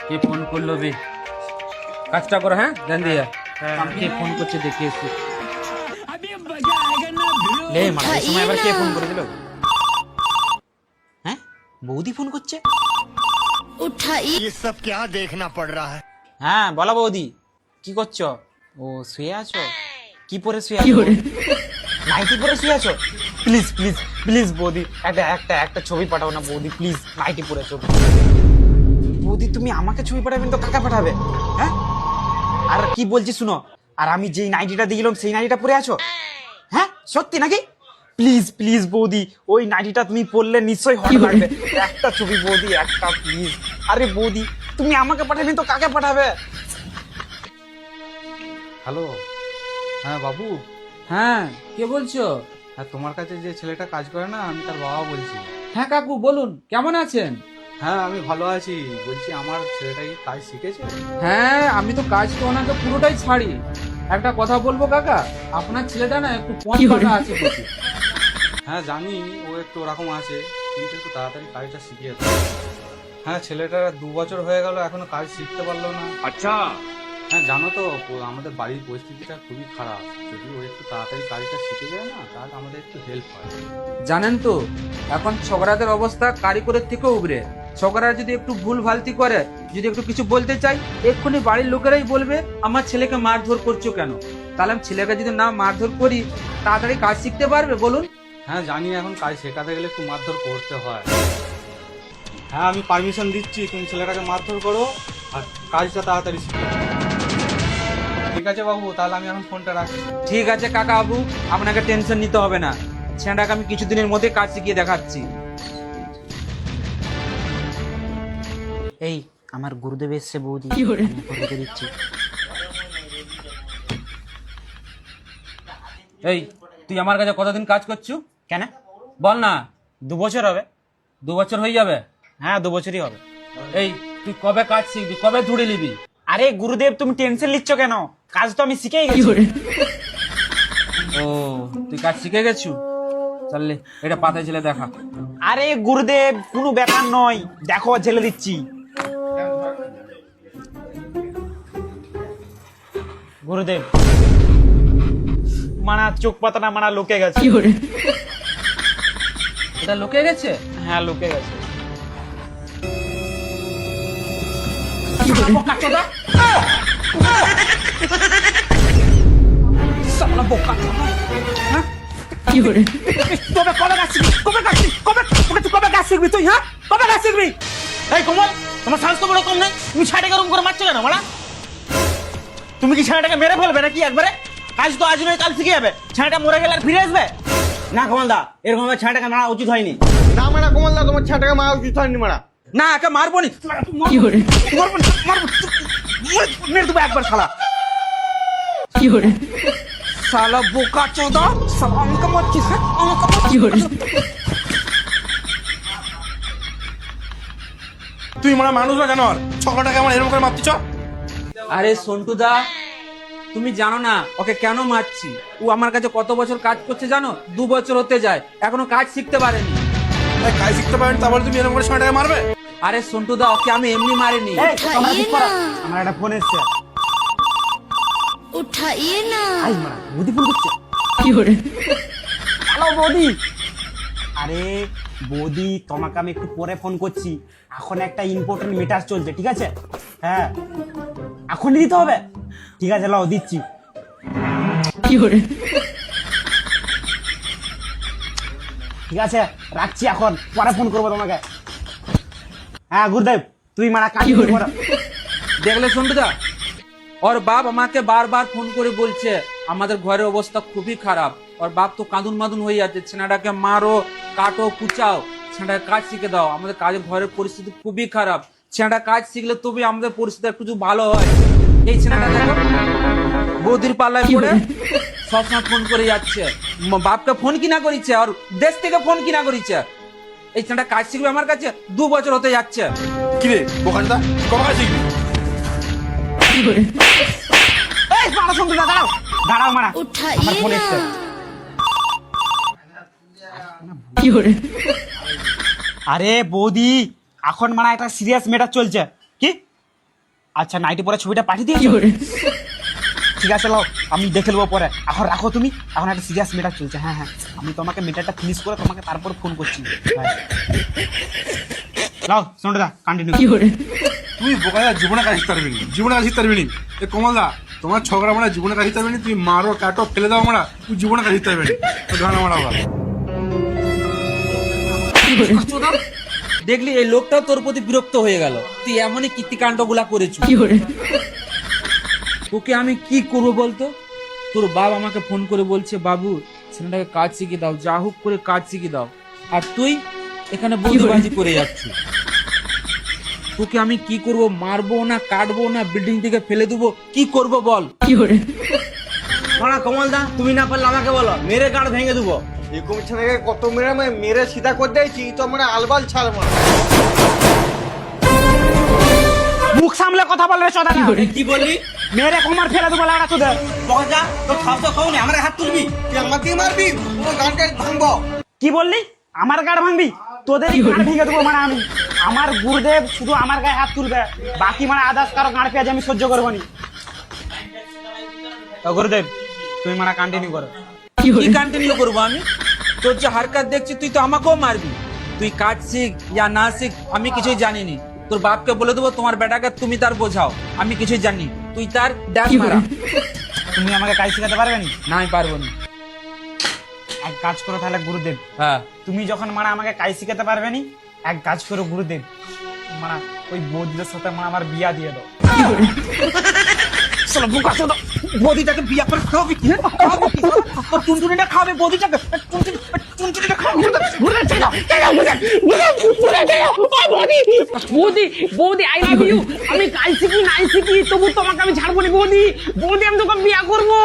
কে phone করলো বে? কাজটা করো, হ্যাঁ ধ্যান দিয়ে। কে ফোন করছে দেখে এসছি। লে মারা, এই সময় আবার কে ফোন করে দিল? হ্যাঁ, বৌদি ফোন করছে। ये सब क्या देखना पड़ रहा है। হ্যাঁ বলো বৌদি, কি করছো? ও শুয়ে আছো? কি পরে শুয়ে আছো? নাইটি পরে শুয়ে আছো? প্লিজ প্লিজ প্লিজ বৌদি, একটা একটা একটা ছবি পাঠাও না বৌদি, প্লিজ। নাইটি পরে ছবি। বৌদি তুমি আমাকে ছবি পাঠাবেন তো কাকে পাঠাবে? হ্যাঁ, আর কি বলছি শুনো, আর আমি যেই নাইটিটা দিলাম সেই নাইটিটা পরে আছো? হ্যাঁ সত্যি নাকি? প্লিজ প্লিজ বৌদি, ওই নাইটিটা তুমি পরলে নিশ্চয়ই হট লাগবে। একটা ছবি বৌদি, একটা প্লিজ। আরে বৌদি তুমি আমাকে পাঠাবেন তো কাকে পাঠাবে? হ্যালো, হ্যাঁ বাবু। হ্যাঁ কে বলছো? হ্যাঁ, তোমার কাছে যে ছেলেটা কাজ করে না, আমি তার বাবা বলছি। হ্যাঁ কাকু বলুন, কেমন আছেন? হ্যাঁ আমি ভালো আছি। বলছি আমার ছেলেটা কি কাজ শিখেছে? হ্যাঁ আমি তো কাজ তো ওনাকে পুরোটাই ছাড়ি। একটা কথা বলবো কাকা, আপনার ছেলেটা না একটু পথ পাকা আছে প্রচুর। হ্যাঁ জানি, ও একটু ওরকম আছে, কিন্তু একটু তাড়াতাড়ি কাজটা শিখিয়ে দাও। হ্যাঁ, ছেলেটার 2 বছর হয়ে গেল, এখনো কাজ শিখতে পারলো না। আচ্ছা। হ্যাঁ জানো তো, আমাদের বাড়ির পরিস্থিতিটা খুবই খারাপ। যদি ও একটু তাড়াতাড়ি কাজটা শিখে যায় না, তাহলে আমাদের একটু হেল্প হয়। জানেন তো এখন ছোকরাদের অবস্থা কারিগরের থেকেও উগরে। ছোকরা যদি একটু ভুল ভালতি করে, যদি একটু কিছু বলতে চাই, এক্ষুনি বাড়ির লোকেরাই বলবে আমার ছেলেকে মারধর করছো কেন। তাহলে আমি ছেলেকে যদি না মারধর করি, তাড়াতাড়ি কাজ শিখতে পারবে বলুন? হ্যাঁ জানি, এখন কাজ শেখাতে গেলে একটু মারধর করতে হয়। হ্যাঁ আমি পারমিশন দিচ্ছি, তুমি ছেলেটাকে মারধর করো আর কাজটা তাড়াতাড়ি শিখো। ঠিক আছে বাবু, তাহলে আমি এখন ফোনটা রাখছি। ঠিক আছে কাকা বাবু, আপনাকে টেনশন নিতে হবে না। ছেলেটাকে আমি কিছুদিনের মধ্যে কাজ শিখিয়ে দেখাচ্ছি। এই আমার গুরুদেব এসছে বৌদি, আমি করে দিচ্ছি। এই তুই আমার কাছে কতদিন কাজ করছু? কেন বল না। 2 বছর হবে। 2 বছর হয়ে যাবে? হ্যাঁ 2 বছরই হবে। এই তুই কবে কাজ শিখবি, কবে ধরে নিবি? আরে গুরুদেব তুমি টেনশন নিচ্ছ কেন? কাজ তো আমি শিখেই গেছি। ও তুই কাজ শিখে গেছু? চললে এটা পাতায় ছেলে দেখা। আরে গুরুদেব কোনো ব্যাপার নয়, দেখো ঝেলে দিচ্ছি। গুরুদেব মানা চোখ পাতাটা মানা লুকে গেছে। এটা লুকে গেছে? হ্যাঁ লুকে গেছে। বোকাচোদা! শালা বোকাচোদা! হ্যাঁ? তবে কবে কাজ শিখবি? কবে কাজ শিখবি? কবে কাজ শিখবি তুই? হ্যাঁ কবে কাজ শিখবি? এই কমল, তোমার সাহস তো বড় কম নেই, তুমি ছেলেটাকে রুম করে মারছো কেন মারা? তুমি কি ছেলেটাকে মেরে ফেলবে নাকি একবারে? কাজ তো আজ নয় কাল শিখে যাবে, ছেলেটা মরে গেলে আর ফিরে আসবে না। কমল দা এরকম ভাবে ছেলেটাকে মারা উচিত হয়নি। না মারা কমল দা, তোমার ছাটাকে মারা উচিত হয়নি মারা। না একে মারবো নি, মারবো না, মারবো মেরে দেবো একবার শালা। শালা বোকাচোদা! শালা আমাকে মারছিস? হ্যাঁ আমাকে মারছিস? তুই মানে মানুষ না জানোয়ার, ছকটাকে আমার এরকম করে মারতিছ। আরে সন্টু দা, তুমি জানো না ওকে কেন মারছি? ও আমার কাছে কত বছর কাজ করছে জানো? 2 বছর হতে যায়, এখনো কাজ শিখতে পারেনি। কাজ শিখতে পারেন তারপরে তুমি এরকম করে ছটাকে মারবে? আরে সন্টু দা, ওকে আমি এমনি মারিনি। আমার একটা ফোন এসছে। उठाइए ना। বৌদি ফোন করছে। হ্যালো বৌদি। আরে বৌদি তোমাকে আমি একটু পরে ফোন করছি, এখন একটা ইম্পর্টেন্ট মিটার চলছে, ঠিক আছে? হ্যাঁ এখনই দিতে হবে। ঠিক আছে লাও দিচ্ছি। ঠিক আছে রাখছি, এখন পরে ফোন করবো তোমাকে। হ্যাঁ গুরুদেব তুই মারা কাজ করো। দেখলে সন্টু দা, ওর বাপ আমাকে বারবার ফোন করে বলছে আমাদের ঘরের অবস্থা খুবই খারাপ। ওর বাপ তো কাঁদুন মাদুন হয়ে যাচ্ছে, ছেলেটাকে মারো, কাটো, কুচাও, ছেলেটাকে কাজ শিখে দাও। আমাদের কাজের ঘরের পরিস্থিতি খুবই খারাপ। ছেলেটা কাজ শিখলে তবে আমাদের পরিস্থিতি একটু ভালো হয়। এই ছেলেটা দেখো বৌদির পাল্লায় পড়ে সবসময় ফোন করে যাচ্ছে, বাপকে ফোন কিনা করিচ্ছে আর দেশ থেকে ফোন কিনা করিচ্ছে। এই ছেলেটা কাজ শিখবে আমার কাছে, 2 বছর হতে যাচ্ছে। কিরে বোকাচোদা, কবে কাজ শিখবি? এই মারা সঙ্গে দাঁড়াও দাঁড়াও মারা, আমার उठाइए ফোন এসছে। ना। আরে বৌদি এখন মারা একটা সিরিয়াস ম্যাটার চলছে। কি আচ্ছা নাইটি পরে ছবিটা পাঠিয়ে দিয়েছো? ঠিক আছে লাও, আমি দেখে নেবো পরে। এখন রাখো তুমি, এখন একটা সিরিয়াস মিটার চলছে। হ্যাঁ হ্যাঁ, আমি তোমাকে মিটারটা ফিনিশ করে তোমাকে তারপর ফোন করছি। হ্যাঁ। লাও সোনাটা কন্টিনিউ। তুই বোকাটা জীবনে কাজ শিখতে পারবি নি, জীবনে কাজ শিখতে পারবি নি। এ কমলদা, তোমার ছকরা মারা জীবনে কাজ শিখতে পারবি নি। তুই মারো কাটো ফেলে দাও মারা, তুই জীবনে কাজ শিখতে পারবি নি। গানা মারা আবার দেখলি এই লোকটাও তোর প্রতি বিরক্ত হয়ে গেল, তুই এমনই কীর্তিকাণ্ড গুলা করেছিস। তোকে আমি কি করবো বলতো? তোর বাবা আমাকে ফোন করে বলছে, বাবু ছেলেটাকে কাজ শিখিয়ে দাও, যা হোক করে কাজ শিখিয়ে দাও, আর তুই এখানে বৌদিবাজি করে যাচ্ছিস। তোকে আমি কি করব? মারবো না কাটবো না বিল্ডিং থেকে ফেলে দেবো, কি করব বল? মারা কমলদা, তুমি না পারলে আমাকে বলো, মেরে গাড় ভেঙে দেবো। এরকম ছেলেকে কত মেরে সিধা করে দিয়েছি তো, মানে আলবাল ছাড় মারা। মুখ সামলে কথা বলবে চোদা। কি বললি? মেরে কোমর ফেলে দেবো লাউড়া চোদা। বগা তোর খাওয়া তো খাও নি, আমার হাত তুলবি, তুই আমার দিয়ে মারবি, পুরো গানটা ভাঙবো। কি বললি? আমার গাড় ভাঙবি? তোদের গাড় ভেঙে দেবো মানে আমি। আমার গুরুদেব শুধু আমার গায়ে হাত তুলবে, বাকি মানে আদার্স কারো গাড় পেঁয়াজ আমি সহ্য করবো নি। তো গুরুদেব তুমি মানে কন্টিনিউ করো। কি কন্টিনিউ করবো আমি? তোর যে হারকাত দেখছি তুই তো আমাকেও মারবি। তুই কাজ শিখ ইয়া না শিখ আমি কিছুই জানিনি। তোর বাপকে বলে দেবো তোমার বেটাকে তুমি তার বোঝাও, আমি কিছুই জানি। তুই তার ডাক মারা। তুমি আমাকে কাজ শেখাতে পারবে নি? না আমি পারবো না। এক কাজ করো তাহলে গুরুদেব, হ্যাঁ তুমি যখন মানে আমাকে কাজ শিখাতে পারবে নি, এক কাজ করো গুরুদেব, মানে ওই বৌদিদের সাথে মানে আমার বিয়া দিয়ে দাও। বৌদিটাকে বিয়া করে খাওয়াবি কি? খাওয়াবো কি? তোর টুনটুনিটা খাওয়াবে বৌদিটাকে, টুনটুনিটা খাওয়াবো। বৌদি বৌদি আই লাভ ইউ। আমি কাল শিখি নাই শিখি তবু তোমাকে আমি ছাড়বো না বৌদি। বৌদি আমি তোকে বিয়া করবো।